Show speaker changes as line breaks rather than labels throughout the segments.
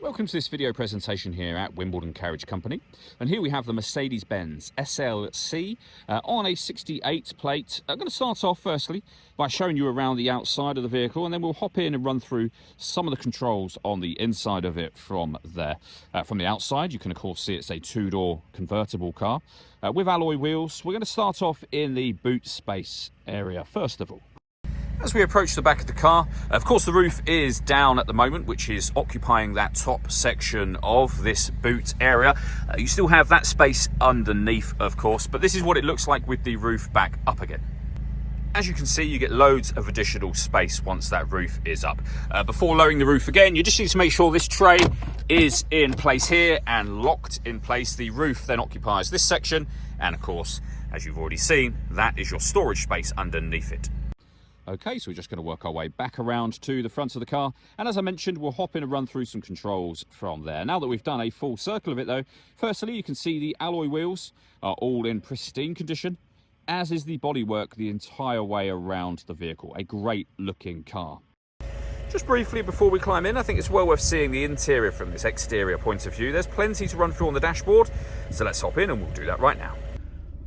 Welcome to this video presentation here at Wimbledon Carriage Company, and here we have the Mercedes-Benz SLC on a 68 plate. I'm going to start off firstly by showing you around the outside of the vehicle, and then we'll hop in and run through some of the controls on the inside of it from there. From the outside, you can of course see it's a two-door convertible car with alloy wheels. We're going to start off in the boot space area first of all. As we approach the back of the car, of course the roof is down at the moment, which is occupying that top section of this boot area. You still have that space underneath, of course, but this is what it looks like with the roof back up again. As you can see, you get loads of additional space once that roof is up. Before lowering the roof again, you just need to make sure this tray is in place here and locked in place. The roof then occupies this section, and of course, as you've already seen, that is your storage space underneath it. Okay, so we're just going to work our way back around to the front of the car, and as I mentioned, we'll hop in and run through some controls from there. Now that we've done a full circle of it though, firstly you can see the alloy wheels are all in pristine condition, as is the bodywork the entire way around the vehicle. A great looking car. Just briefly before we climb in, I think it's well worth seeing the interior from this exterior point of view. There's plenty to run through on the dashboard, so let's hop in and we'll do that right now.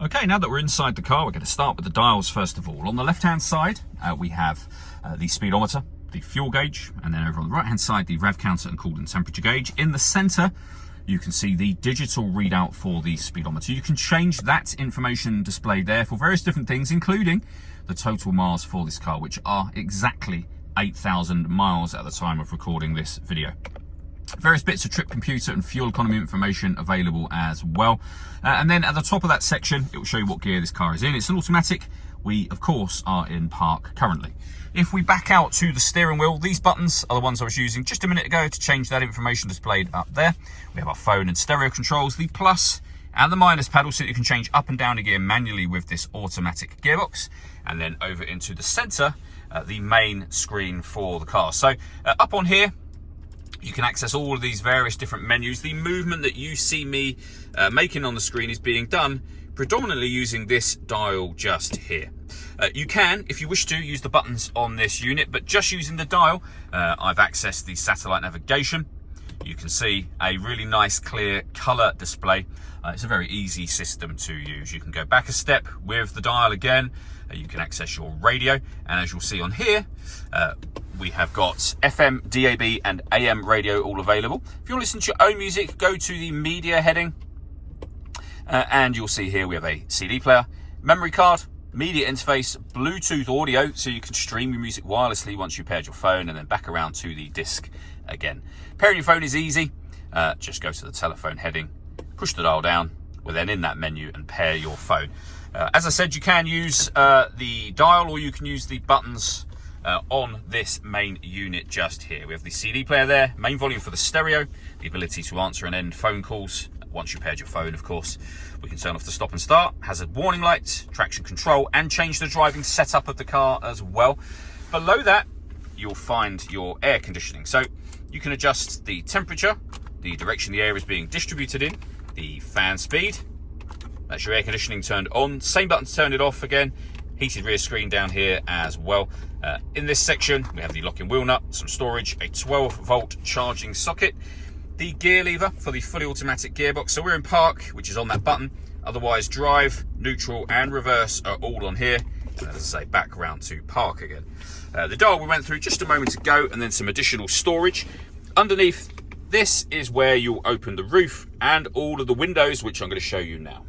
Okay, now that we're inside the car, we're going to start with the dials first of all. On the left-hand side, we have the speedometer, the fuel gauge, and then over on the right-hand side, the rev counter and coolant temperature gauge. In the center, you can see the digital readout for the speedometer. You can change that information displayed there for various different things, including the total miles for this car, which are exactly 8,000 miles at the time of recording this video. Various bits of trip computer and fuel economy information available as well. And then at the top of that section, it will show you what gear this car is in. It's an automatic. We, of course, are in park currently. If we back out to the steering wheel, these buttons are the ones I was using just a minute ago to change that information displayed up there. We have our phone and stereo controls, the plus and the minus pedal, so that you can change up and down a gear manually with this automatic gearbox. And then over into the center, the main screen for the car. So up on here, you can access all of these various different menus. The movement that you see me making on the screen is being done predominantly using this dial just here. You can, if you wish to, use the buttons on this unit, but just using the dial, I've accessed the satellite navigation. You can see a really nice clear color display. It's a very easy system to use. You can go back a step with the dial again. You can access your radio, and as you'll see on here, we have got FM, DAB and AM radio all available. If you want to listen to your own music, go to the media heading, and you'll see here we have a CD player, memory card, media interface, Bluetooth audio, so you can stream your music wirelessly once you've paired your phone, and then back around to the disc again. Pairing your phone is easy. Just go to the telephone heading, push the dial down, we're then in that menu and pair your phone. As I said, you can use the dial, or you can use the buttons on this main unit just here. We have the CD player there, main volume for the stereo, the ability to answer and end phone calls once you've paired your phone, of course. We can turn off the stop and start, hazard warning lights, traction control, and change the driving setup of the car as well. Below that, you'll find your air conditioning. So you can adjust the temperature, the direction the air is being distributed in, the fan speed. That's your air conditioning turned on. Same button to turn it off again. Heated rear screen down here as well. In this section, we have the locking wheel nut, some storage, a 12-volt charging socket, the gear lever for the fully automatic gearbox. So we're in park, which is on that button. Otherwise, drive, neutral, and reverse are all on here. And as I say, back around to park again. The dial we went through just a moment ago, and then some additional storage. Underneath, this is where you'll open the roof and all of the windows, which I'm going to show you now.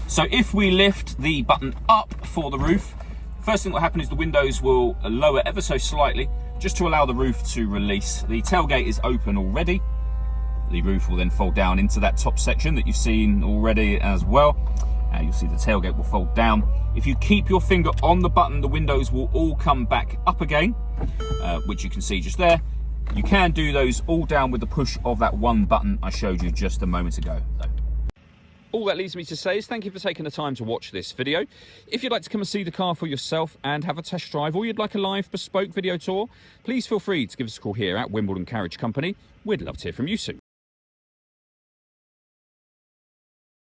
So if we lift the button up for the roof, first thing that will happen is the windows will lower ever so slightly, just to allow the roof to release. The tailgate is open already. The roof will then fold down into that top section that you've seen already as well. You'll see the tailgate will fold down. If you keep your finger on the button, the windows will all come back up again, which you can see just there. You can do those all down with the push of that one button I showed you just a moment ago, though. All that leaves me to say is thank you for taking the time to watch this video. If you'd like to come and see the car for yourself and have a test drive, or you'd like a live bespoke video tour, please feel free to give us a call here at Wimbledon Carriage Company. We'd love to hear from you soon.